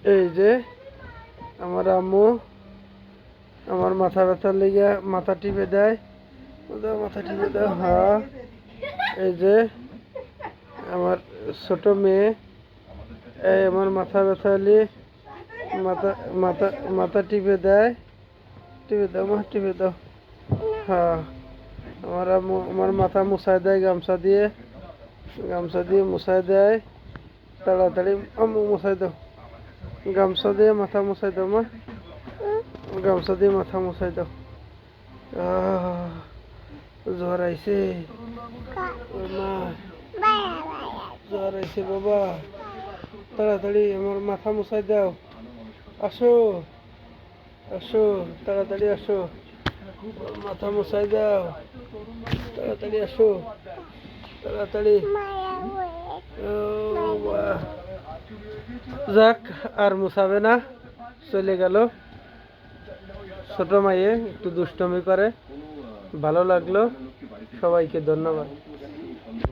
এই যে আমার আম্মু আমার মাথা ব্যথার লেগে মাথা টিপে দেয়। দাও, মাথা টিপে দাও। হ্যাঁ, এই যে আমার ছোট মেয়ে, এই আমার মাথা ব্যথা হলে মাথা মাথা মাথা টিপে দেয়। টিপে দাও মা, টিপে দাও। হ্যাঁ, আমার আম্মু আমার মাথা মুছায় দেয় গামছা দিয়ে, গামছা দিয়ে মুছায় দেয় তাড়াতাড়ি। আম্মু মুছাই দাও, গামছা দিয়ে মাথা মুছাই দাও মা, গামছা দিয়ে মাথা মুছাই দাও। আহ, জ্বর আইছে মা, জ্বর আইছে বাবা, তাড়াতাড়ি আমার মাথা মুছাই দাও। আসো, আসো, তাড়াতাড়ি আসো, মাথা মুছাই দাও, তাড়াতাড়ি আসো, তাড়াতাড়ি। ও বাহ, যাক, আর মুছাবে না, চলে গেল। ছোট মাইয়ে একটু দুষ্টমি করে, ভালো লাগলো। সবাইকে ধন্যবাদ।